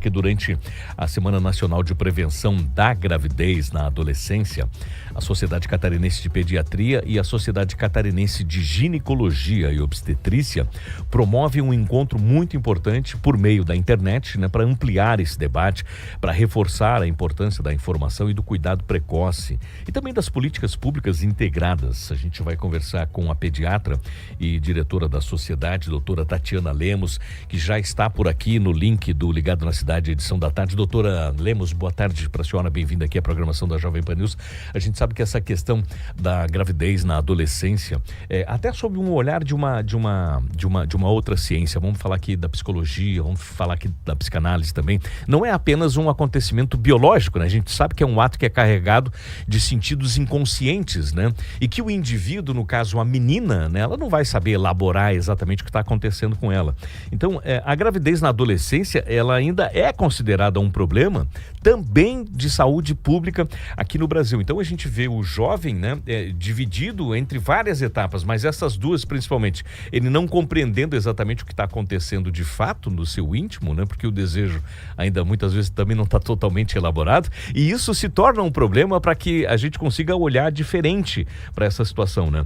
Que durante a Semana Nacional de Prevenção da Gravidez na Adolescência, a Sociedade Catarinense de Pediatria e a Sociedade Catarinense de Ginecologia e Obstetrícia promovem um encontro muito importante por meio da internet, para ampliar esse debate, para reforçar a importância da informação e do cuidado precoce e também das políticas públicas integradas. A gente vai conversar com a pediatra e diretora da sociedade, doutora Tatiana Lemos, que já está por aqui no link do Ligado na Cidade, edição da tarde. Doutora Lemos, boa tarde para a senhora, bem-vinda aqui à programação da Jovem Pan News. A gente sabe que essa questão da gravidez na adolescência, até sob um olhar de uma outra ciência, vamos falar aqui da psicologia, vamos falar aqui da psicanálise também, não é apenas um acontecimento biológico, né? A gente sabe que é um ato que é carregado de sentidos inconscientes, né? E que o indivíduo, no caso a menina, né, ela não vai saber elaborar exatamente o que está acontecendo com ela. Então, a gravidez na adolescência, ela ainda é considerada um problema também de saúde pública aqui no Brasil. Então a gente vê o jovem, né, dividido entre várias etapas, mas essas duas principalmente, ele não compreendendo exatamente o que está acontecendo de fato no seu íntimo, né, porque o desejo ainda muitas vezes também não está totalmente elaborado, e isso se torna um problema para que a gente consiga olhar diferente para essa situação, né?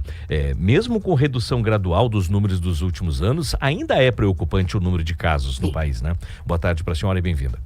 Mesmo com redução gradual dos números dos últimos anos, ainda é preocupante o número de casos no país, né? Boa tarde para a senhora e bem-vinda.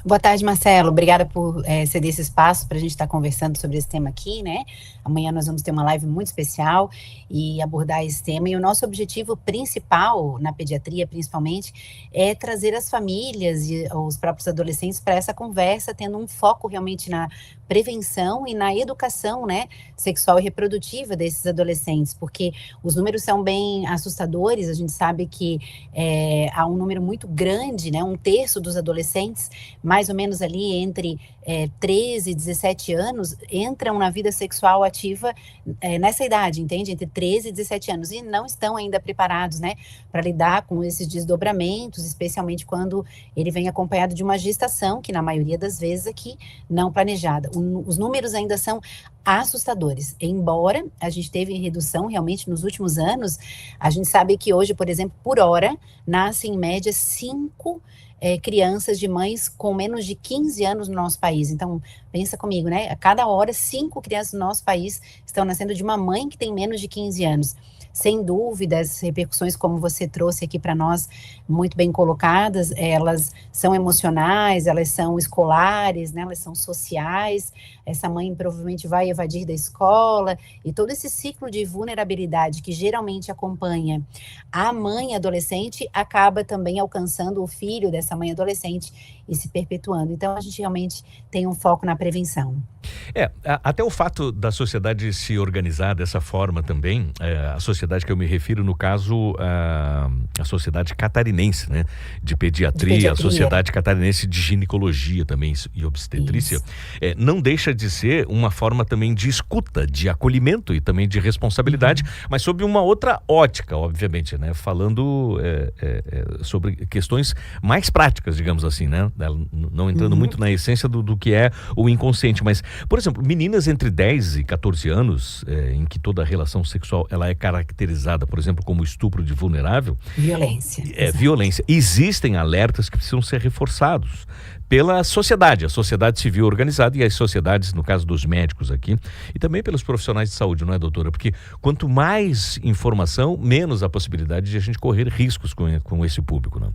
Boa tarde, Marcelo. Obrigada por ceder esse espaço para a gente estar conversando sobre esse tema aqui, né? Amanhã nós vamos ter uma live muito especial e abordar esse tema. E o nosso objetivo principal, na pediatria principalmente, é trazer as famílias e os próprios adolescentes para essa conversa, tendo um foco realmente na prevenção e na educação, né, sexual e reprodutiva desses adolescentes, porque os números são bem assustadores. A gente sabe que há um número muito grande, né, 1/3 dos adolescentes, mais ou menos ali entre 13 e 17 anos, entram na vida sexual ativa nessa idade, entende? Entre 13 e 17 anos, e não estão ainda preparados, né, para lidar com esses desdobramentos, especialmente quando ele vem acompanhado de uma gestação, que na maioria das vezes aqui não planejada. Os números ainda são assustadores, embora a gente teve redução realmente nos últimos anos. A gente sabe que hoje, por exemplo, por hora, nascem em média 5 crianças de mães com menos de 15 anos no nosso país. Então, pensa comigo, né? A cada hora, 5 crianças no nosso país estão nascendo de uma mãe que tem menos de 15 anos. Sem dúvida, as repercussões, como você trouxe aqui para nós, muito bem colocadas, elas são emocionais, elas são escolares, né? Elas são sociais. Essa mãe provavelmente vai evadir da escola, e todo esse ciclo de vulnerabilidade que geralmente acompanha a mãe adolescente acaba também alcançando o filho dessa mãe adolescente e se perpetuando. Então, a gente realmente tem um foco na prevenção. Até o fato da sociedade se organizar dessa forma também, a sociedade que eu me refiro, no caso, a Sociedade Catarinense, né, de Pediatria, a Sociedade Catarinense de Ginecologia também e Obstetrícia, não deixa de ser uma forma também de escuta, de acolhimento e também de responsabilidade, mas sob uma outra ótica, obviamente, né, falando sobre questões mais práticas, digamos assim, né, não entrando muito na essência do que é o inconsciente, mas, por exemplo, meninas entre 10 e 14 anos, em que toda relação sexual ela é caracterizada, por exemplo, como estupro de vulnerável. Violência. Violência. Existem alertas que precisam ser reforçados pela sociedade, a sociedade civil organizada e as sociedades, no caso dos médicos aqui, e também pelos profissionais de saúde, não é, doutora? Porque quanto mais informação, menos a possibilidade de a gente correr riscos com esse público, não?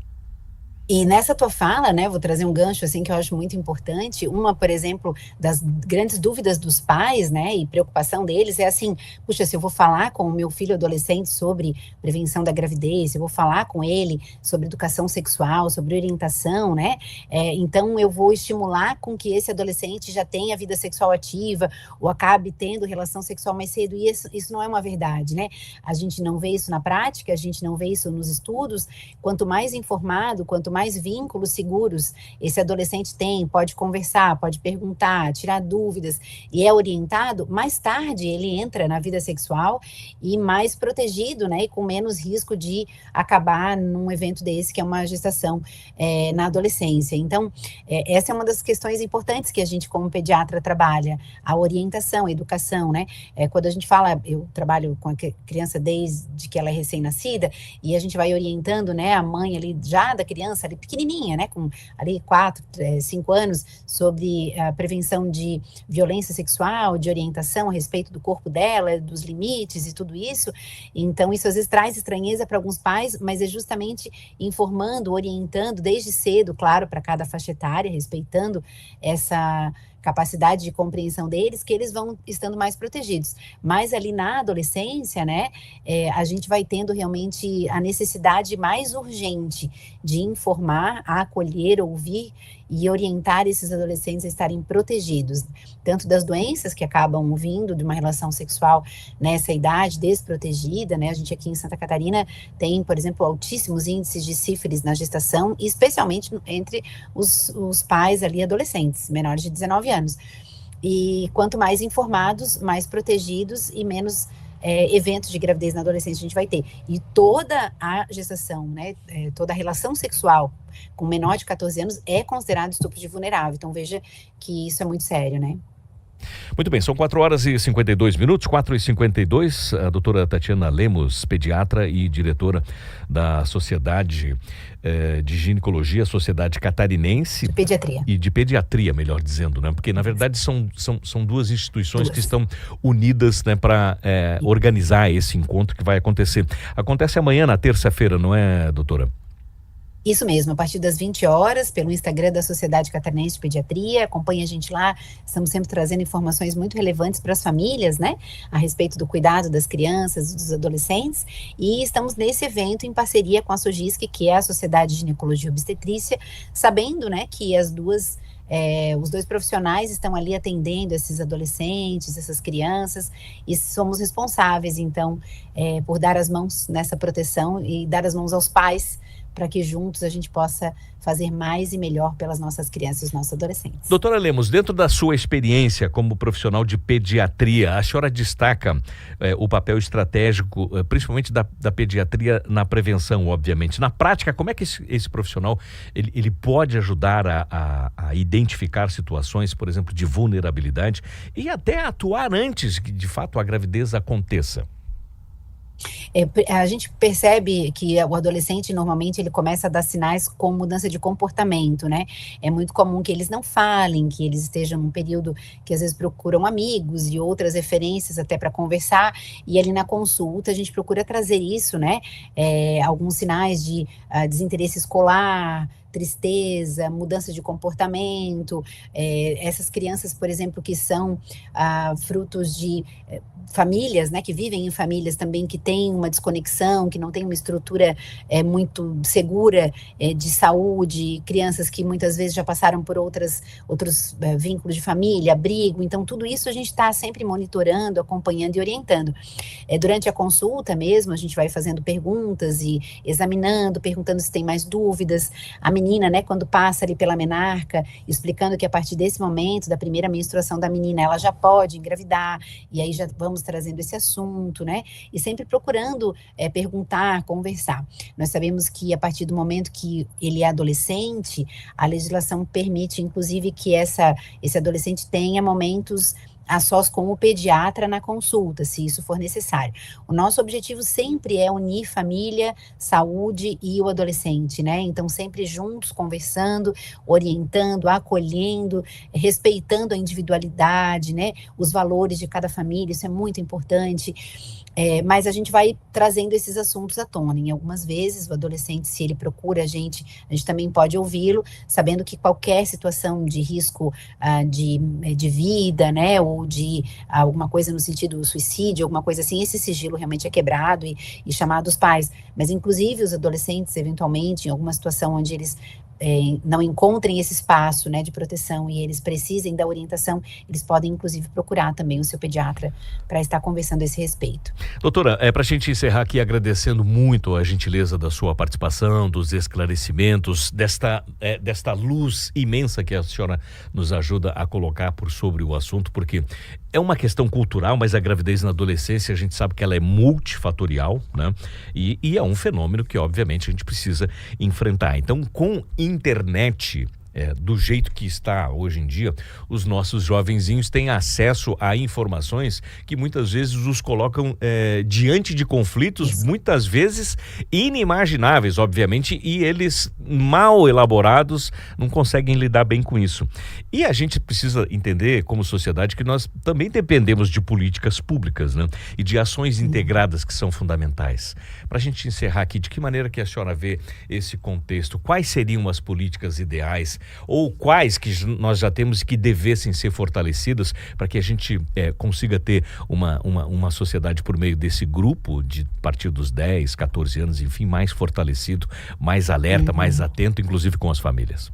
E nessa tua fala, né, vou trazer um gancho assim que eu acho muito importante. Uma, por exemplo, das grandes dúvidas dos pais, né, e preocupação deles é assim: puxa, se eu vou falar com o meu filho adolescente sobre prevenção da gravidez, se eu vou falar com ele sobre educação sexual, sobre orientação, né, então eu vou estimular com que esse adolescente já tenha vida sexual ativa ou acabe tendo relação sexual mais cedo. E isso não é uma verdade, né? A gente não vê isso na prática, a gente não vê isso nos estudos. Quanto mais informado, quanto mais vínculos seguros esse adolescente tem, pode conversar, pode perguntar, tirar dúvidas e é orientado, mais tarde ele entra na vida sexual e mais protegido, né, e com menos risco de acabar num evento desse, que é uma gestação na adolescência. Então, essa é uma das questões importantes que a gente, como pediatra, trabalha, a orientação, a educação, né? Quando a gente fala, eu trabalho com a criança desde que ela é recém-nascida, e a gente vai orientando, né, a mãe ali já da criança criança ali pequenininha, né, com ali 4, 5 anos, sobre a prevenção de violência sexual, de orientação a respeito do corpo dela, dos limites e tudo isso. Então, isso às vezes traz estranheza para alguns pais, mas é justamente informando, orientando desde cedo, claro, para cada faixa etária, respeitando essa capacidade de compreensão deles, que eles vão estando mais protegidos. Mas ali na adolescência, né, a gente vai tendo realmente a necessidade mais urgente de informar, acolher, ouvir e orientar esses adolescentes a estarem protegidos, tanto das doenças que acabam vindo de uma relação sexual nessa idade desprotegida, né? A gente aqui em Santa Catarina tem, por exemplo, altíssimos índices de sífilis na gestação, e especialmente entre os pais ali adolescentes, menores de 19 anos. E quanto mais informados, mais protegidos e menos eventos de gravidez na adolescência a gente vai ter. E toda a gestação, né, toda a relação sexual com menor de 14 anos é considerado estupro de vulnerável. Então veja que isso é muito sério, né? Muito bem, são 4h52, 4h52. A doutora Tatiana Lemos, pediatra e diretora da Sociedade de Ginecologia, Sociedade Catarinense... De Pediatria. E de Pediatria, melhor dizendo, né? Porque, na verdade, são duas instituições que estão unidas, né, para organizar esse encontro que vai acontecer. Acontece amanhã, na terça-feira, não é, doutora? Isso mesmo, a partir das 20 horas, pelo Instagram da Sociedade Catarinense de Pediatria, acompanhe a gente lá, estamos sempre trazendo informações muito relevantes para as famílias, né, a respeito do cuidado das crianças, dos adolescentes, e estamos nesse evento em parceria com a SOGISC, que é a Sociedade de Ginecologia e Obstetrícia, sabendo, né, que os dois profissionais estão ali atendendo esses adolescentes, essas crianças, e somos responsáveis, então, por dar as mãos nessa proteção e dar as mãos aos pais, para que juntos a gente possa fazer mais e melhor pelas nossas crianças e os nossos adolescentes. Doutora Lemos, dentro da sua experiência como profissional de pediatria, a senhora destaca o papel estratégico, principalmente da pediatria na prevenção, obviamente. Na prática, como é que esse profissional ele pode ajudar a identificar situações, por exemplo, de vulnerabilidade e até atuar antes que, de fato, a gravidez aconteça? A gente percebe que o adolescente, normalmente, ele começa a dar sinais com mudança de comportamento, né? É muito comum que eles não falem, que eles estejam num período que às vezes procuram amigos e outras referências até para conversar, e ali na consulta a gente procura trazer isso, né? Alguns sinais de desinteresse escolar, tristeza, mudança de comportamento, essas crianças, por exemplo, que são frutos de famílias, né, que vivem em famílias também que têm uma desconexão, que não têm uma estrutura muito segura de saúde, crianças que muitas vezes já passaram por outros vínculos de família, abrigo, então tudo isso a gente está sempre monitorando, acompanhando e orientando. Durante a consulta mesmo, a gente vai fazendo perguntas e examinando, perguntando se tem mais dúvidas. A menina, né, quando passa ali pela menarca, explicando que a partir desse momento, da primeira menstruação da menina, ela já pode engravidar, e aí já vamos trazendo esse assunto, né, e sempre procurando perguntar, conversar. Nós sabemos que a partir do momento que ele é adolescente, a legislação permite, inclusive, que esse adolescente tenha momentos a sós com o pediatra na consulta, se isso for necessário. O nosso objetivo sempre é unir família, saúde e o adolescente, né? Então, sempre juntos, conversando, orientando, acolhendo, respeitando a individualidade, né? Os valores de cada família, isso é muito importante. Mas a gente vai trazendo esses assuntos à tona. Em algumas vezes, o adolescente, se ele procura a gente também pode ouvi-lo, sabendo que qualquer situação de risco de vida, né, ou de alguma coisa no sentido suicídio, alguma coisa assim, esse sigilo realmente é quebrado e chamado os pais. Mas, inclusive, os adolescentes, eventualmente, em alguma situação onde eles não encontrem esse espaço, né, de proteção e eles precisem da orientação, eles podem, inclusive, procurar também o seu pediatra para estar conversando a esse respeito. Doutora, para a gente encerrar aqui, agradecendo muito a gentileza da sua participação, dos esclarecimentos, desta luz imensa que a senhora nos ajuda a colocar por sobre o assunto, porque é uma questão cultural, mas a gravidez na adolescência, a gente sabe que ela é multifatorial, né? E é um fenômeno que, obviamente, a gente precisa enfrentar. Então, com internet do jeito que está hoje em dia, os nossos jovenzinhos têm acesso a informações que muitas vezes os colocam diante de conflitos, muitas vezes inimagináveis, obviamente, e eles, mal elaborados, não conseguem lidar bem com isso. E a gente precisa entender, como sociedade, que nós também dependemos de políticas públicas, né? E de ações integradas que são fundamentais. Para a gente encerrar aqui, de que maneira que a senhora vê esse contexto? Quais seriam as políticas ideais ou quais que nós já temos que devessem ser fortalecidas para que a gente consiga ter uma sociedade por meio desse grupo de a partir dos 10, 14 anos, enfim, mais fortalecido, mais alerta, mais atento, inclusive com as famílias?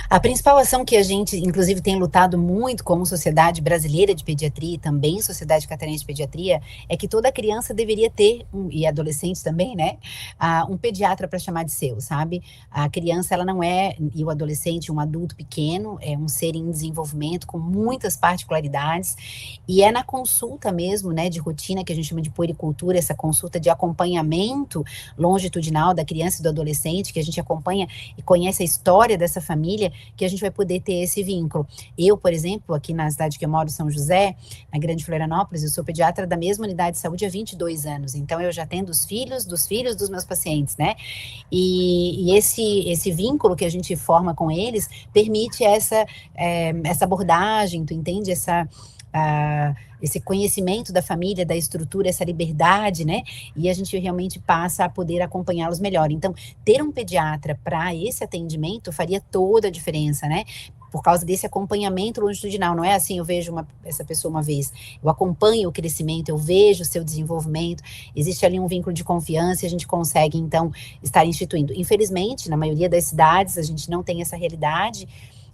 A principal ação que a gente, inclusive, tem lutado muito como Sociedade Brasileira de Pediatria e também Sociedade Catarinense de Pediatria, é que toda criança deveria ter, e adolescente também, né, um pediatra para chamar de seu, sabe? A criança, ela não é, e o adolescente, um adulto pequeno, é um ser em desenvolvimento com muitas particularidades, e é na consulta mesmo, né, de rotina, que a gente chama de puericultura, essa consulta de acompanhamento longitudinal da criança e do adolescente, que a gente acompanha e conhece a história dessa família, que a gente vai poder ter esse vínculo. Eu, por exemplo, aqui na cidade que eu moro, São José, na Grande Florianópolis, eu sou pediatra da mesma unidade de saúde há 22 anos, então eu já atendo os filhos dos meus pacientes, né? E esse vínculo que a gente forma com eles permite essa abordagem, tu entende? Esse conhecimento da família, da estrutura, essa liberdade, né? E a gente realmente passa a poder acompanhá-los melhor. Então, ter um pediatra para esse atendimento faria toda a diferença, né? Por causa desse acompanhamento longitudinal. Não é assim, eu vejo essa pessoa uma vez, eu acompanho o crescimento, eu vejo o seu desenvolvimento, existe ali um vínculo de confiança e a gente consegue, então, estar instituindo. Infelizmente, na maioria das cidades, a gente não tem essa realidade,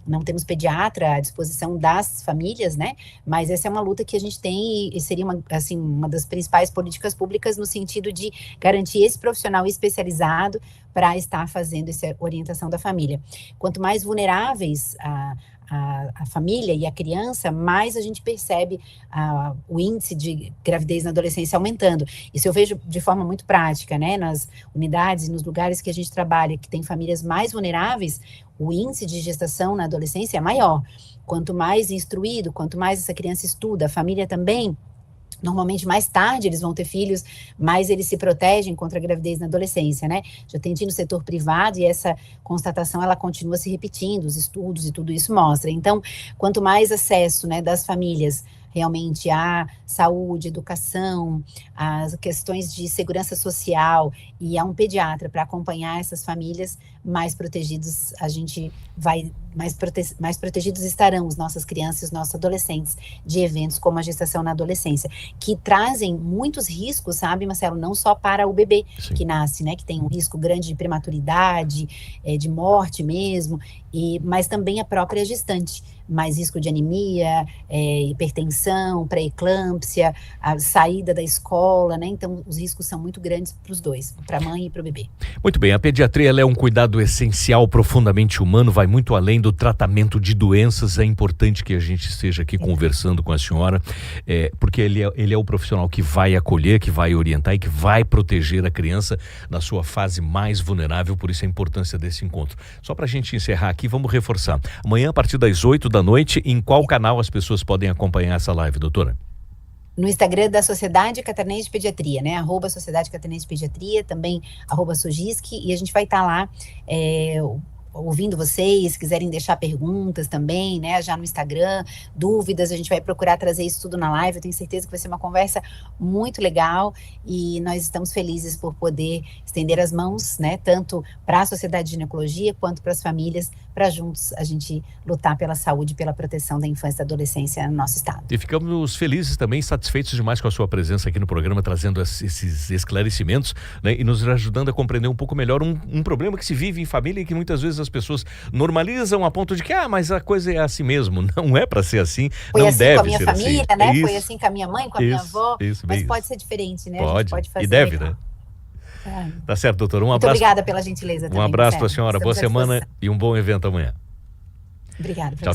não temos pediatra à disposição das famílias, né? Mas essa é uma luta que a gente tem e seria uma das principais políticas públicas no sentido de garantir esse profissional especializado para estar fazendo essa orientação da família. Quanto mais vulneráveis a família e a criança, mais a gente percebe o índice de gravidez na adolescência aumentando. Isso eu vejo de forma muito prática, né? Nas unidades e nos lugares que a gente trabalha, que tem famílias mais vulneráveis, o índice de gestação na adolescência é maior. Quanto mais instruído, quanto mais essa criança estuda, a família também, normalmente mais tarde eles vão ter filhos, mais eles se protegem contra a gravidez na adolescência, né? Já atendi no setor privado e essa constatação, ela continua se repetindo, os estudos e tudo isso mostra. Então, quanto mais acesso, né, das famílias realmente à saúde, educação, às questões de segurança social e a um pediatra para acompanhar essas famílias, mais protegidos a gente vai, mais protegidos estarão as nossas crianças e os nossos adolescentes de eventos como a gestação na adolescência, que trazem muitos riscos, sabe, Marcelo, não só para o bebê que nasce, né, que tem um risco grande de prematuridade, de morte mesmo, mas também a própria gestante, mais risco de anemia, hipertensão, pré-eclâmpsia, a saída da escola, né? Então, os riscos são muito grandes para os dois, para a mãe e para o bebê. Muito bem, a pediatria ela é um cuidado essencial, profundamente humano, vai muito além do tratamento de doenças. É importante que a gente esteja aqui conversando com a senhora, porque ele é o profissional que vai acolher, que vai orientar e que vai proteger a criança na sua fase mais vulnerável, por isso a importância desse encontro. Só para a gente encerrar aqui, vamos reforçar. Amanhã, a partir das 8 da noite, em qual canal as pessoas podem acompanhar essa live, doutora? No Instagram da Sociedade Catarinense de Pediatria, né? @Sociedade Catarinense de Pediatria, também @Sogisc, e a gente vai estar lá ouvindo vocês, se quiserem deixar perguntas também, né, já no Instagram, dúvidas, a gente vai procurar trazer isso tudo na live. Eu tenho certeza que vai ser uma conversa muito legal e nós estamos felizes por poder estender as mãos, né, tanto para a Sociedade de Ginecologia quanto para as famílias, para juntos a gente lutar pela saúde e pela proteção da infância e da adolescência no nosso estado. E ficamos felizes também, satisfeitos demais com a sua presença aqui no programa, trazendo esses esclarecimentos, né, e nos ajudando a compreender um pouco melhor um problema que se vive em família e que muitas vezes as pessoas normalizam a ponto de que, mas a coisa é assim mesmo. Não é para ser assim, foi não assim deve com a minha ser família, assim. né? Isso. Foi assim com a minha mãe, com a minha avó, mas pode ser diferente, né? Pode, a gente pode fazer e deve, legal. né? Tá certo, doutor. Um abraço. Muito obrigada pela gentileza também. Um abraço para a senhora, boa semana e um bom evento amanhã. Obrigada. Tchau, tchau.